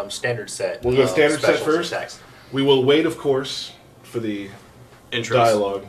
standard set. We'll go standard set first. Attacks. We will wait, of course, for the Intros. dialogue.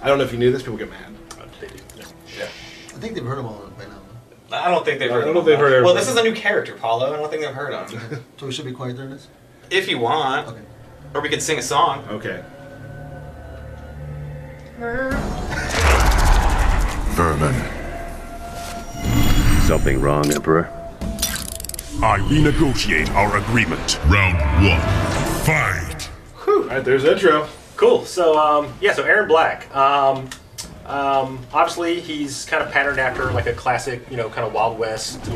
I don't know if you knew this. People get mad. They do. Yeah. I think they've heard them all by now. I don't think they've heard. I don't know if they've heard Well, everybody. this is a new character, Paulo. I don't think they've heard him. So we should be quiet during this? If you want, Okay. or we could sing a song. Okay. Vermin. Something wrong, Emperor? I renegotiate our agreement. Round 1. Fight! All right, there's the intro. Cool. So so Erron Black. Obviously, he's kind of patterned after like a classic, kind of Wild West,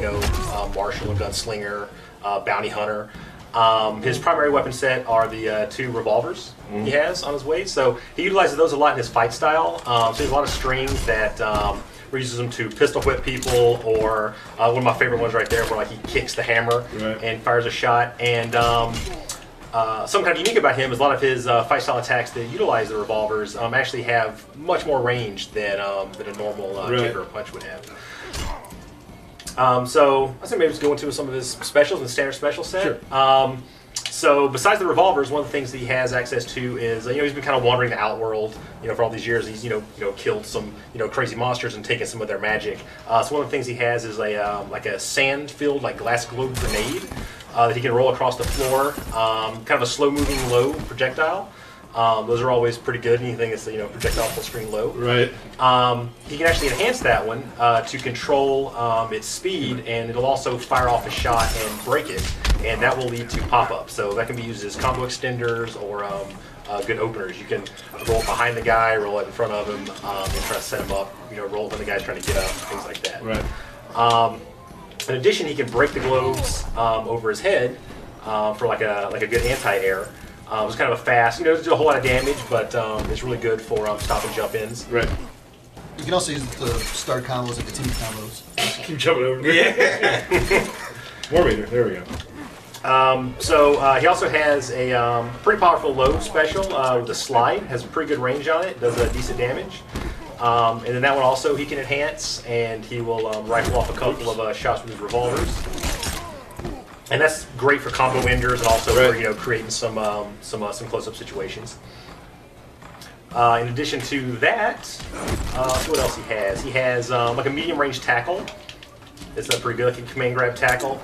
martial and gunslinger, bounty hunter. His primary weapon set are the 2 revolvers he has on his waist. So he utilizes those a lot in his fight style. So he has a lot of strings that uses them to pistol whip people, or one of my favorite ones right there, where like he kicks the hammer and fires a shot. And something kind of unique about him is a lot of his fight style attacks that utilize the revolvers actually have much more range than a normal kick or a punch would have. So I think maybe just go into some of his specials in the standard special set. Sure. So besides the revolvers, one of the things that he has access to is he's been kind of wandering the outworld for all these years. He's killed some crazy monsters and taken some of their magic. So one of the things he has is a like a sand-filled like glass globe grenade that he can roll across the floor. Kind of a slow-moving low projectile. Those are always pretty good. Anything that's projectile full screen low. Right. He can actually enhance that one to control its speed, and it'll also fire off a shot and break it, and that will lead to pop-ups. So that can be used as combo extenders or good openers. You can roll behind the guy, roll it in front of him, and try to set him up. Roll when the guy's trying to get up, things like that. Right. In addition, he can break the globes over his head for like a good anti-air. It's kind of a fast, it doesn't do a whole lot of damage, but it's really good for stop and jump ins. Right. You can also use it to start combos and continue combos. Keep jumping over. Yeah. War meter. There we go. He also has a pretty powerful low special with a slide. Has pretty good range on it. Does decent damage. And then that one also he can enhance, and he will rifle off a couple of shots with his revolvers. And that's great for combo enders and also for creating some close-up situations. In addition to that, what else he has? He has like a medium-range tackle. It's pretty good, like a command grab tackle.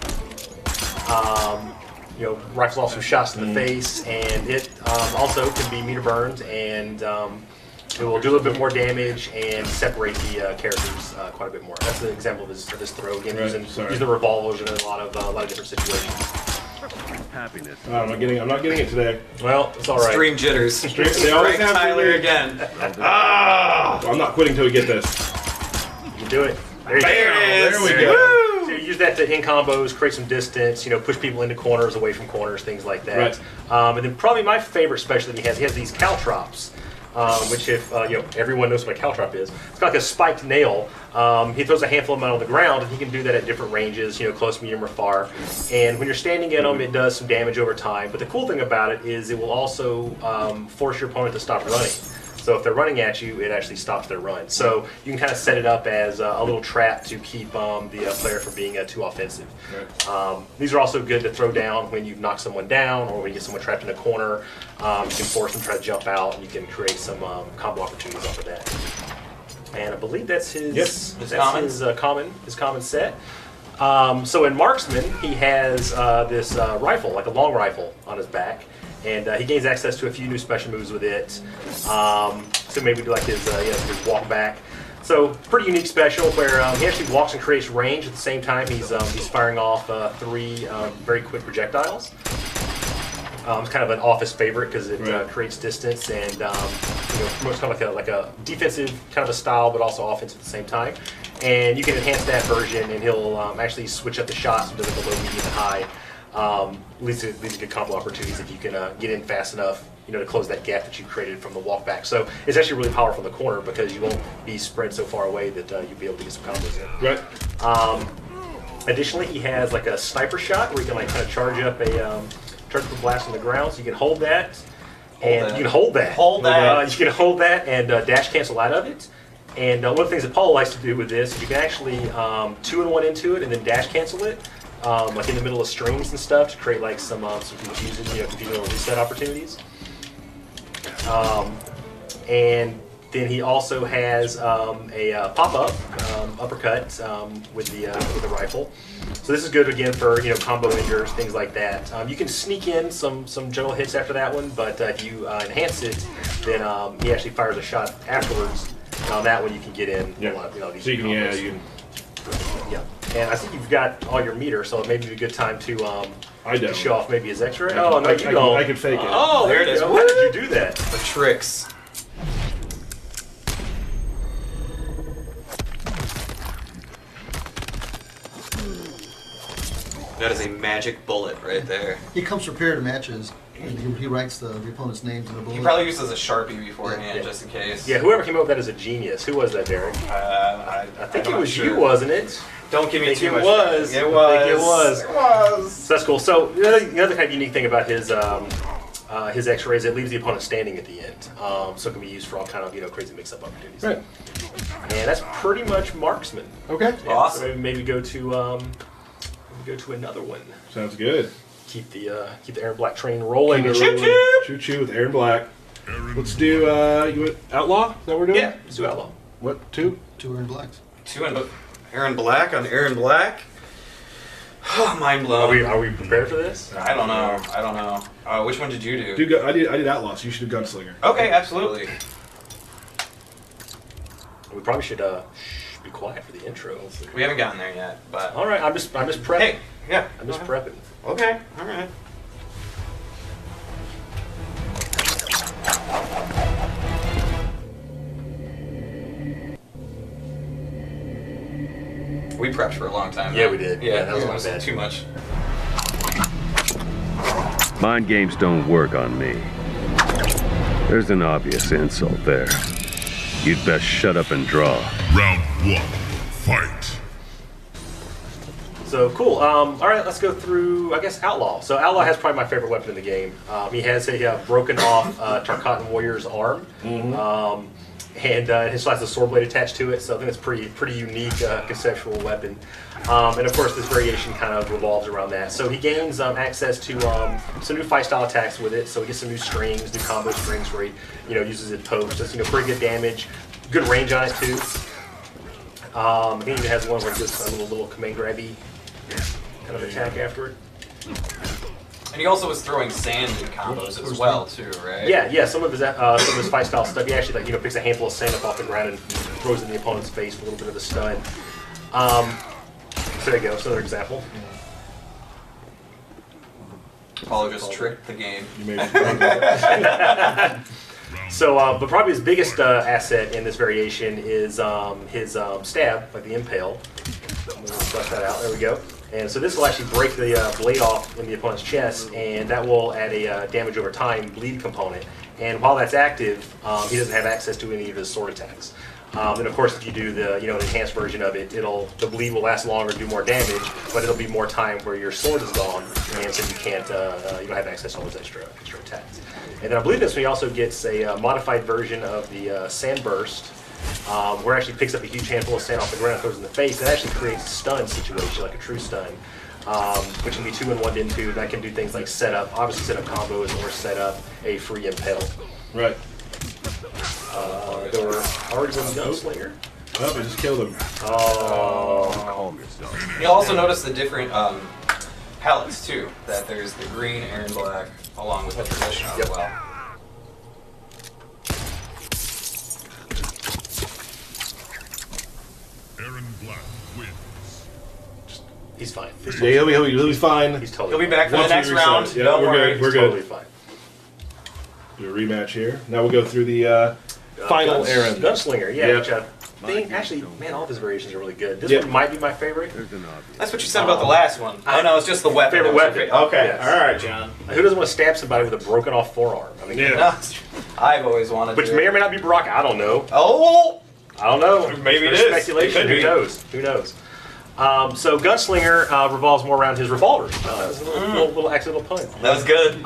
Rifles off some shots to the face, and it also can be meter burned, and it will do a little bit more damage and separate the characters quite a bit more. That's an example of his throw. Again, using the revolvers in a lot of different situations. Happiness. Oh, I'm not getting it today. Well, it's all right. Stream jitters. They always have Tyler to. again. I'm not quitting till we get this. You can do it. There you go. There we go. So you use that to in combos, create some distance, push people into corners, away from corners, things like that. Right. And then probably my favorite special that he has these caltrops. Which if everyone knows what a caltrop is, it's kind of like a spiked nail. He throws a handful of them on the ground, and he can do that at different ranges, close, medium, or far. And when you're standing in them, it does some damage over time. But the cool thing about it is it will also force your opponent to stop running. So if they're running at you, it actually stops their run. So you can kind of set it up as a little trap to keep the player from being too offensive. Right. These are also good to throw down when you've knocked someone down or when you get someone trapped in a corner. You can force them to try to jump out, and you can create some combo opportunities off of that. And I believe that's his his common set. So in Marksman, he has this rifle, like a long rifle, on his back. And he gains access to a few new special moves with it. So maybe do like his walk back. So pretty unique special where he actually walks and creates range at the same time. He's firing off 3 very quick projectiles. It's kind of an office favorite because it creates distance and promotes kind of like a defensive kind of a style, but also offensive at the same time. And you can enhance that version, and he'll actually switch up the shots into like a low, medium, and high. Leads to good combo opportunities if you can get in fast enough, to close that gap that you created from the walk back. So it's actually really powerful in the corner because you won't be spread so far away that you'll be able to get some combos in. Right. Additionally, he has like a sniper shot where you can like kind of charge up a blast on the ground. So you can hold that, and you can hold that. You can hold that and dash cancel out of it. And one of the things that Paul likes to do with this is you can actually 2-in-1 into it and then dash cancel it. like in the middle of strings and stuff to create like some confusing, confusing little reset opportunities. And then he also has a pop-up uppercut with the rifle. So this is good again for combo injures, things like that. You can sneak in some general hits after that one, but if you enhance it, then he actually fires a shot afterwards. And on that one, you can get in. Yeah. A lot, these So you can, combos. you can. Yeah. And I think you've got all your meter, so it may be a good time to I don't. show off maybe his X-ray. I Oh can- no, I you can- don't. I can fake it. Oh, there it is. Why did you do that? The tricks. That is a magic bullet right there. He comes prepared to matches. And he writes the opponent's names in the bullet. He probably uses a Sharpie beforehand Yeah. just in case. Yeah, whoever came up with that is a genius. Who was that, Derek? I I think I'm it not was sure. you, wasn't it? Don't give me I think too it much. was. It I was. think it was. It was. So that's cool. So the other kind of unique thing about his X-rays, it leaves the opponent standing at the end. So it can be used for all kind of crazy mix-up opportunities. Right. And that's pretty much marksman. Okay. Yeah, Awesome. So maybe go to another one. Sounds good. Keep the Erron Black train rolling. Choo choo with Aaron Black. Let's do you want Outlaw? Is that what we're doing? Yeah, let's do Outlaw. What, 2? 2 Erron Blacks. Erron Black on Erron Black. Mind blown. Are we prepared for this? I don't know. Which one did you do? I did Outlaw, so you should do Gunslinger. Okay, absolutely. We probably should be quiet for the intro. We haven't gotten there yet, but All right, I'm just prepping. hey, yeah. I'm just prepping. Okay, all right. We prepped for a long time. Yeah, though. we did. Yeah, Yeah, that was it my was bad. too much. Mind games don't work on me. There's an obvious insult there. You'd best shut up and draw. Round 1. Fight. So cool. All right, let's go through, I guess, Outlaw. So Outlaw has probably my favorite weapon in the game. He has a broken off Tarkatan warrior's arm, and it still has a sword blade attached to it. So I think it's pretty unique conceptual weapon. And of course, this variation kind of revolves around that. So he gains access to some new fight style attacks with it. So he gets some new strings, new combo strings where he uses it post. That's pretty good damage, good range on it too. I think it has one where it gives a little command grabby kind of attack after it. And he also was throwing sand in combos as well, too, right? Yeah. Some of his fight style stuff, he actually picks a handful of sand up off the ground and throws it in the opponent's face for a little bit of a stun. So there you go. That's another example. Apollo just tricked the game. You made it. So, but probably his biggest asset in this variation is his stab, like the impale. Let's bust that out. There we go. And so this will actually break the blade off in the opponent's chest, and that will add a damage over time bleed component. And while that's active, he doesn't have access to any of his sword attacks. And of course, if you do the an enhanced version of it, the bleed will last longer, do more damage, but it'll be more time where your sword is gone, and so you can't you don't have access to all those extra attacks. And then I believe this one he also gets a modified version of the sand burst, where it actually picks up a huge handful of sand off the ground and throws it in the face. That actually creates a stun situation, like a true stun, which can be 2 in 1 into. That can do things like set up, obviously set up combos or set up a free impale. Right. There were already been Gunslinger. Oh, I just killed him. Oh. You'll also notice the different palettes, too. That there's the green, Erron Black, along with the traditional as well. Erron Black wins. He's fine. Yeah, he'll be fine. He's totally He'll be fine. back for the Once we next reset round. it. Yeah, Don't we're worry. good. We're Totally good. fine. Do a rematch here. Now we'll go through the final Erron. Gunslinger, yeah. Yep. Which I think, actually, man, all of his variations are really good. This Yep. one might be my favorite. There's an obvious. That's what you said about the last one. Oh, no, it's just the weapon. Favorite That was your weapon. Okay, Yes. all right, John. Who doesn't want to stab somebody with a broken off forearm? I mean, Yeah. No, I've always wanted which to. may or may not be Brock. I don't know. Oh! I don't know. Maybe There's it is. speculation. It could Who be. knows? Who knows? So Gunslinger revolves more around his revolver. That was a little accidental pun. That was good.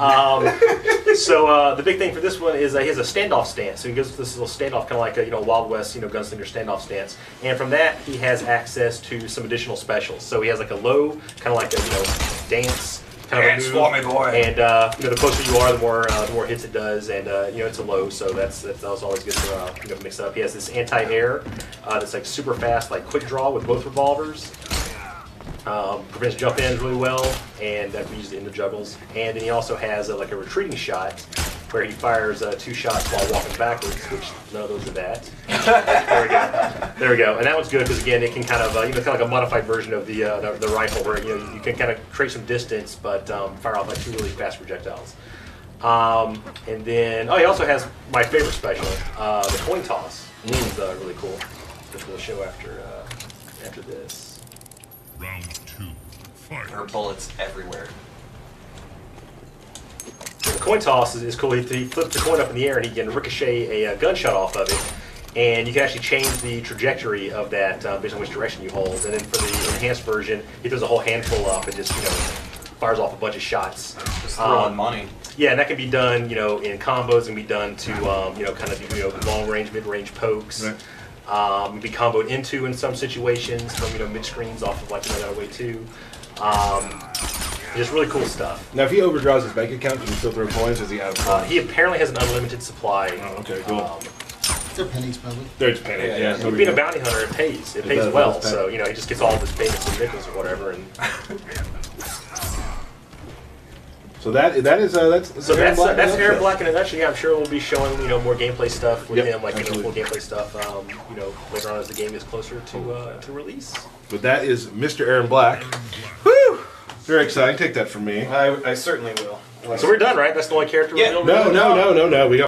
So the big thing for this one is he has a standoff stance. So he goes to this little standoff, kind of like a Wild West gunslinger standoff stance. And from that, he has access to some additional specials. So he has like a low, kind of like a dance kind of a move. for me, boy. And the closer you are, the more hits it does. And it's a low, so that's always good to mix up. He has this anti-air that's like super fast, like quick draw with both revolvers. Prevents jump ins really well, and that can be used in the juggles. And then he also has like a retreating shot where he fires 2 shots while walking backwards, which none of those are that. There we go. And that one's good because again, it can kind of kind of like a modified version of the rifle where you can kind of create some distance, but fire off like 2 really fast projectiles. And then he also has my favorite special, the coin toss. Is really cool, which we'll show after this. Round 2. Fight. There are bullets everywhere. The coin toss is cool. He flips the coin up in the air and he can ricochet a gunshot off of it. And you can actually change the trajectory of that based on which direction you hold. And then for the enhanced version, he throws a whole handful up and just fires off a bunch of shots. Just throwing money. Yeah, and that can be done in combos and be done to kind of do long range, mid range pokes. Right. Be comboed into in some situations from mid screens off of that way too. Just really cool stuff. Now, if he overdraws his bank account, can he still throw coins? Or is he out of coins? He apparently has an unlimited supply. Oh, okay, cool. They're pennies, probably. They're just pennies. Yeah, Yeah, Being a bounty hunter, it pays. It pays does, well. it does pay. So he just gets all of his payments in nickels or whatever. And So that's Erron Black. that's Erron Black in a nutshell. Yeah, I'm sure we'll be showing more gameplay stuff with Yep, him, like absolutely. full gameplay stuff. Later on as the game is closer to release. But that is Mr. Erron Black. Woo! Very exciting. Take that from me. I certainly will. So we're done, right? That's the only character Yeah. reveal? No. We got